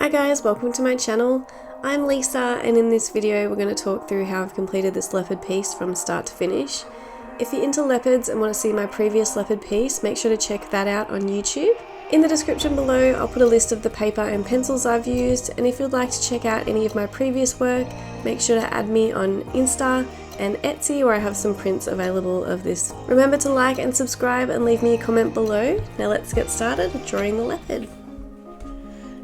Hi guys, welcome to my channel. I'm Lisa, and in this video we're going to talk through how I've completed this leopard piece from start to finish. If you're into leopards and want to see my previous leopard piece, make sure to check that out on YouTube. In the description below I'll put a list of the paper and pencils I've used, and if you'd like to check out any of my previous work, make sure to add me on Insta and Etsy, where I have some prints available of this. Remember to like and subscribe and leave me a comment below. Now let's get started drawing the leopard.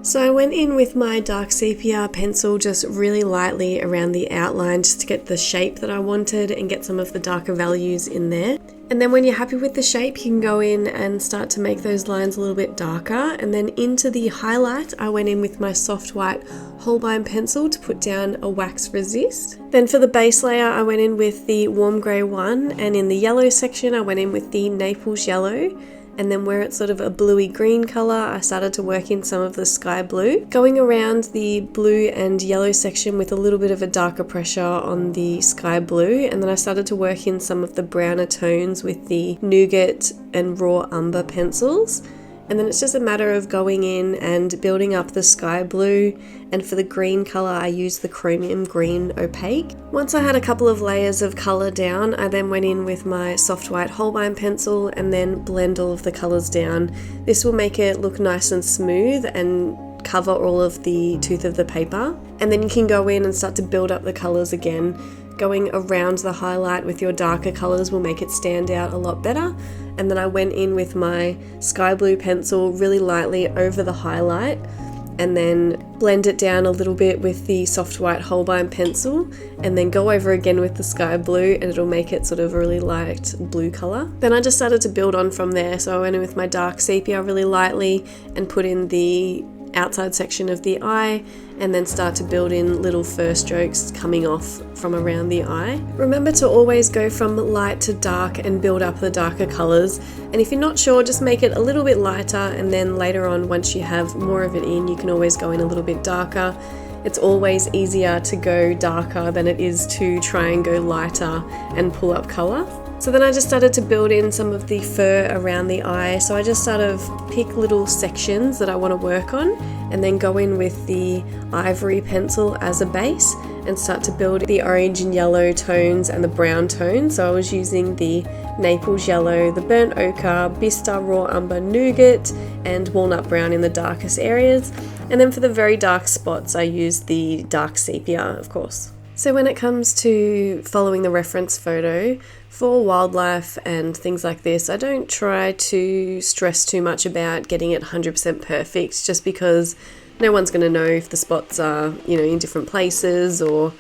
So I went in with my dark sepia pencil just really lightly around the outline just to get the shape that I wanted and get some of the darker values in there. And then when you're happy with the shape, you can go in and start to make those lines a little bit darker. And then into the highlight, I went in with my soft white holbein pencil to put down a wax resist. Then for the base layer, I went in with the warm grey one, and in the yellow section, I went in with the Naples yellow. And then where it's sort of a bluey green colour, I started to work in some of the sky blue, going around the blue and yellow section with a little bit of a darker pressure on the sky blue. And then I started to work in some of the browner tones with the nougat and raw umber pencils. And then it's just a matter of going in and building up the sky blue, and for the green colour I used the chromium green opaque. Once I had a couple of layers of colour down, I then went in with my soft white holbein pencil and then blend all of the colours down. This will make it look nice and smooth and cover all of the tooth of the paper. And then you can go in and start to build up the colours again. Going around the highlight with your darker colours will make it stand out a lot better. And then I went in with my sky blue pencil really lightly over the highlight and then blend it down a little bit with the soft white holbein pencil, and then go over again with the sky blue, and it'll make it sort of a really light blue colour. Then I just started to build on from there. So I went in with my dark sepia really lightly and put in the outside section of the eye, and then start to build in little fur strokes coming off from around the eye. Remember to always go from light to dark and build up the darker colours, and if you're not sure, just make it a little bit lighter, and then later on, once you have more of it in, you can always go in a little bit darker. It's always easier to go darker than it is to try and go lighter and pull up colour. So then I just started to build in some of the fur around the eye. So I just sort of pick little sections that I want to work on, and then go in with the ivory pencil as a base and start to build the orange and yellow tones and the brown tones. So I was using the Naples yellow, the burnt ochre, Bista raw umber nougat, and walnut brown in the darkest areas. And then for the very dark spots, I used the dark sepia, of course. So when it comes to following the reference photo, for wildlife and things like this, I don't try to stress too much about getting it 100% perfect, just because no one's going to know if the spots are, in different places or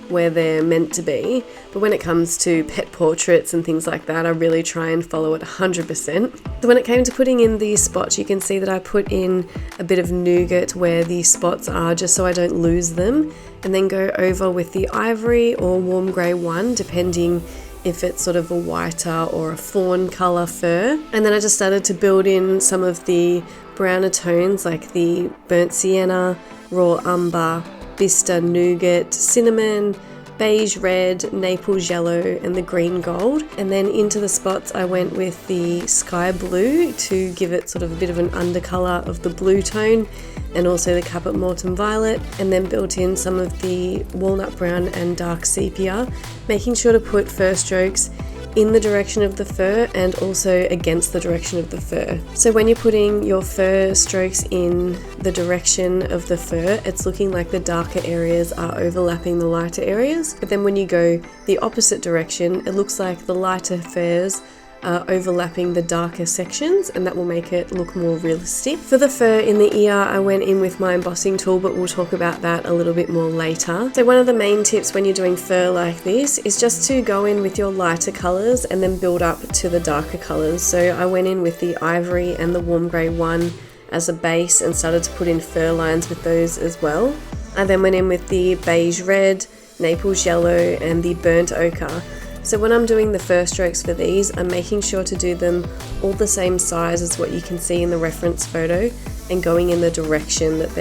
where they're meant to be. But when it comes to pet portraits and things like that, I really try and follow it 100%. So when it came to putting in these spots, you can see that I put in a bit of nougat where the spots are, just so I don't lose them, and then go over with the ivory or warm grey one, depending if it's sort of a whiter or a fawn colour fur. And then I just started to build in some of the browner tones like the burnt sienna, raw umber, Bista nougat, cinnamon, beige red, Naples yellow, and the green gold. And then into the spots I went with the sky blue to give it sort of a bit of an undercolour of the blue tone, and also the Caput Mortem violet, and then built in some of the walnut brown and dark sepia, making sure to put fur strokes in the direction of the fur and also against the direction of the fur. So when you're putting your fur strokes in the direction of the fur, it's looking like the darker areas are overlapping the lighter areas. But then when you go the opposite direction, it looks like the lighter furs are overlapping the darker sections, and that will make it look more realistic. For the fur in the ear, I went in with my embossing tool, but we'll talk about that a little bit more later. So one of the main tips when you're doing fur like this is just to go in with your lighter colours and then build up to the darker colours. So I went in with the ivory and the warm grey one as a base and started to put in fur lines with those as well. I then went in with the beige red, Naples yellow, and the burnt ochre. So when I'm doing the fur strokes for these, I'm making sure to do them all the same size as what you can see in the reference photo, and going in the direction that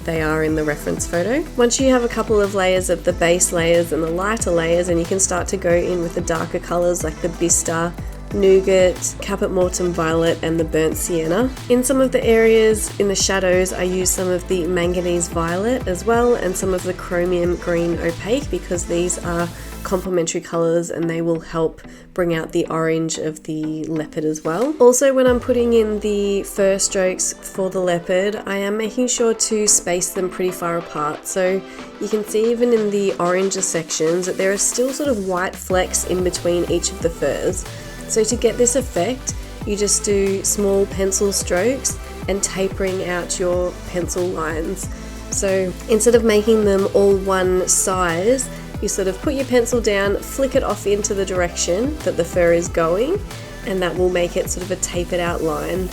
they are in the reference photo. Once you have a couple of layers of the base layers and the lighter layers, and you can start to go in with the darker colours like the Bista, nougat, caput mortem violet, and the burnt sienna. In some of the areas in the shadows, I use some of the manganese violet as well, and some of the chromium green opaque, because these are complementary colors and they will help bring out the orange of the leopard as well. Also, when I'm putting in the fur strokes for the leopard, I am making sure to space them pretty far apart. So you can see even in the oranger sections that there are still sort of white flecks in between each of the furs. So to get this effect, you just do small pencil strokes and tapering out your pencil lines. So instead of making them all one size, you sort of put your pencil down, flick it off into the direction that the fur is going, and that will make it sort of a tapered out line.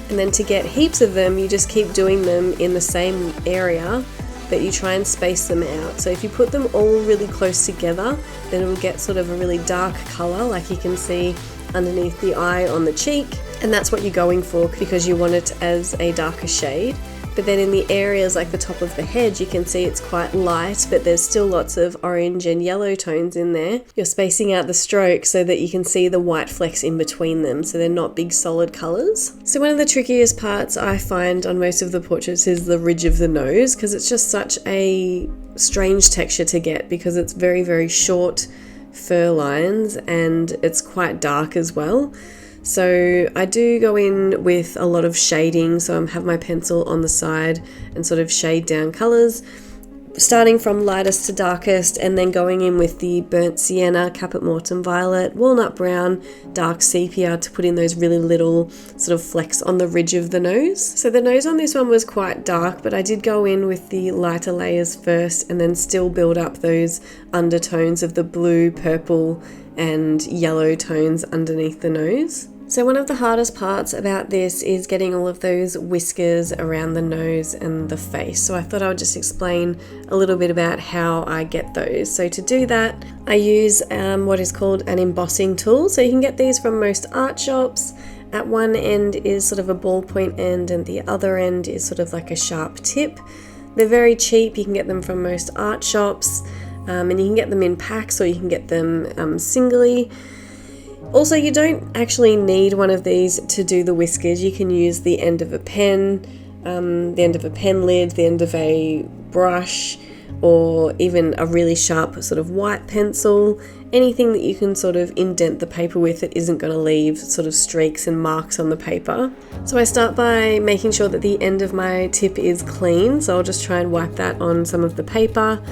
And then to get heaps of them, you just keep doing them in the same area, but you try and space them out. So if you put them all really close together, then it will get sort of a really dark color, like you can see underneath the eye on the cheek, and that's what you're going for because you want it as a darker shade. But then in the areas like the top of the head, you can see it's quite light, but there's still lots of orange and yellow tones in there. You're spacing out the strokes so that you can see the white flecks in between them, so they're not big solid colours. So one of the trickiest parts I find on most of the portraits is the ridge of the nose, because it's just such a strange texture to get because it's very, very short fur lines and it's quite dark as well. So I do go in with a lot of shading, so I have my pencil on the side and sort of shade down colours, starting from lightest to darkest and then going in with the burnt sienna, caput mortem violet, walnut brown, dark sepia to put in those really little sort of flecks on the ridge of the nose. So the nose on this one was quite dark, but I did go in with the lighter layers first and then still build up those undertones of the blue, purple and yellow tones underneath the nose. So one of the hardest parts about this is getting all of those whiskers around the nose and the face. So I thought I would just explain a little bit about how I get those. So to do that, I use what is called an embossing tool. So you can get these from most art shops. At one end is sort of a ballpoint end and the other end is sort of like a sharp tip. They're very cheap. You can get them from most art shops and you can get them in packs or you can get them singly. Also, you don't actually need one of these to do the whiskers. You can use the end of a pen, the end of a pen lid, the end of a brush, or even a really sharp sort of white pencil. Anything that you can sort of indent the paper with that isn't going to leave sort of streaks and marks on the paper. So I start by making sure that the end of my tip is clean. So I'll just try and wipe that on some of the paper.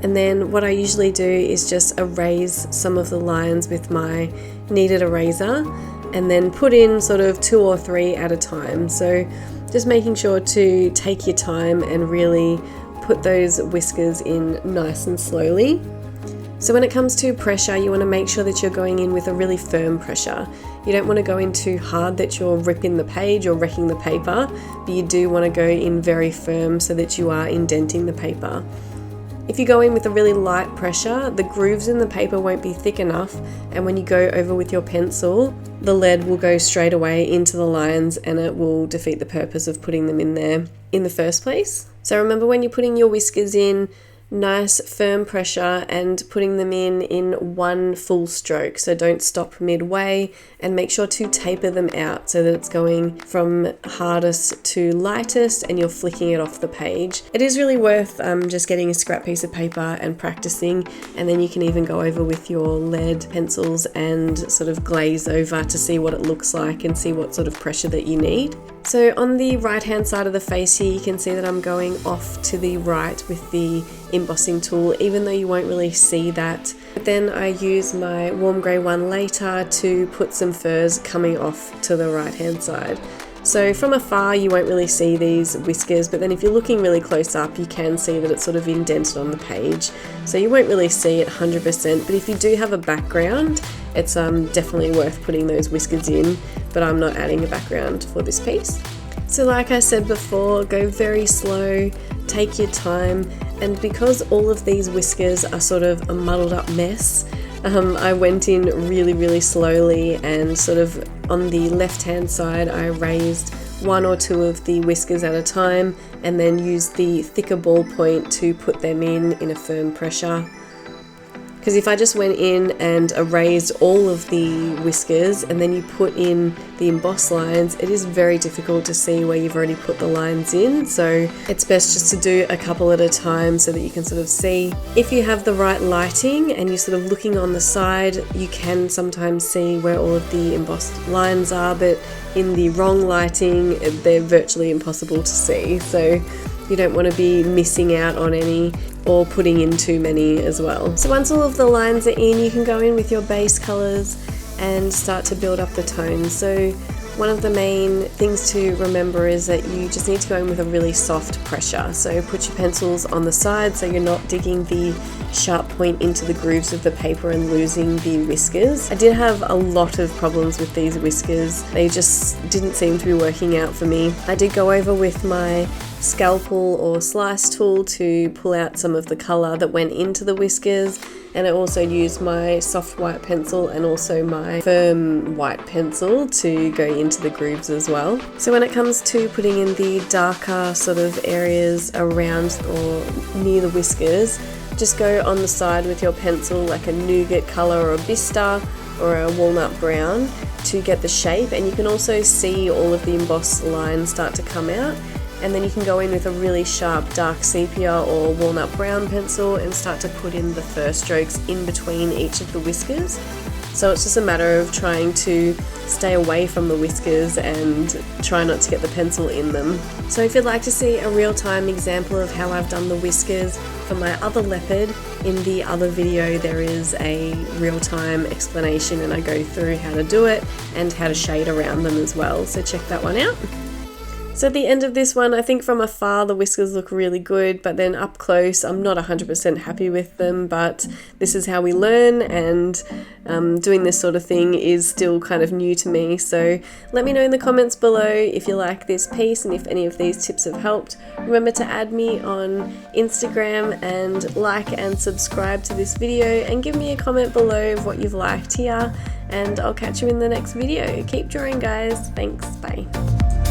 And then what I usually do is just erase some of the lines with my kneaded eraser and then put in sort of 2 or 3 at a time. So just making sure to take your time and really put those whiskers in nice and slowly. So when it comes to pressure, you want to make sure that you're going in with a really firm pressure. You don't want to go in too hard that you're ripping the page or wrecking the paper, but you do want to go in very firm so that you are indenting the paper. If you go in with a really light pressure, the grooves in the paper won't be thick enough, and when you go over with your pencil, the lead will go straight away into the lines and it will defeat the purpose of putting them in there in the first place. So remember, when you're putting your whiskers in, nice firm pressure and putting them in one full stroke. So don't stop midway and make sure to taper them out so that it's going from hardest to lightest and you're flicking it off the page. It is really worth just getting a scrap piece of paper and practicing, and then you can even go over with your lead pencils and sort of glaze over to see what it looks like and see what sort of pressure that you need. So on the right hand side of the face here, you can see that I'm going off to the right with the embossing tool, even though you won't really see that. But then I use my warm grey one later to put some furs coming off to the right hand side. So from afar you won't really see these whiskers, but then if you're looking really close up you can see that it's sort of indented on the page. So you won't really see it 100%, but if you do have a background, it's definitely worth putting those whiskers in, but I'm not adding a background for this piece. So like I said before, go very slow, take your time, and because all of these whiskers are sort of a muddled up mess, I went in really slowly, and sort of on the left hand side I raised 1 or 2 of the whiskers at a time and then used the thicker ballpoint to put them in a firm pressure. because if I just went in and erased all of the whiskers and then you put in the embossed lines, it is very difficult to see where you've already put the lines in, so it's best just to do a couple at a time so that you can sort of see. If you have the right lighting and you're sort of looking on the side, you can sometimes see where all of the embossed lines are, but in the wrong lighting they're virtually impossible to see, so you don't want to be missing out on any or putting in too many as well. So once all of the lines are in, you can go in with your base colours and start to build up the tones. So one of the main things to remember is that you just need to go in with a really soft pressure. So put your pencils on the side so you're not digging the sharp point into the grooves of the paper and losing the whiskers. I did have a lot of problems with these whiskers. They just didn't seem to be working out for me. I did go over with my scalpel or slice tool to pull out some of the colour that went into the whiskers, and I also used my soft white pencil and also my firm white pencil to go into the grooves as well. So when it comes to putting in the darker sort of areas around or near the whiskers, just go on the side with your pencil like a nougat colour or a bistre or a walnut brown to get the shape, and you can also see all of the embossed lines start to come out. And then you can go in with a really sharp dark sepia or walnut brown pencil and start to put in the first strokes in between each of the whiskers. So it's just a matter of trying to stay away from the whiskers and try not to get the pencil in them. So if you'd like to see a real-time example of how I've done the whiskers for my other leopard, in the other video there is a real-time explanation and I go through how to do it and how to shade around them as well. So check that one out. So at the end of this one, I think from afar the whiskers look really good, but then up close I'm not 100% happy with them, but this is how we learn, and doing this sort of thing is still kind of new to me. So let me know in the comments below if you like this piece and if any of these tips have helped. Remember to add me on Instagram and like and subscribe to this video, and give me a comment below of what you've liked here, and I'll catch you in the next video. Keep drawing, guys. Thanks, bye.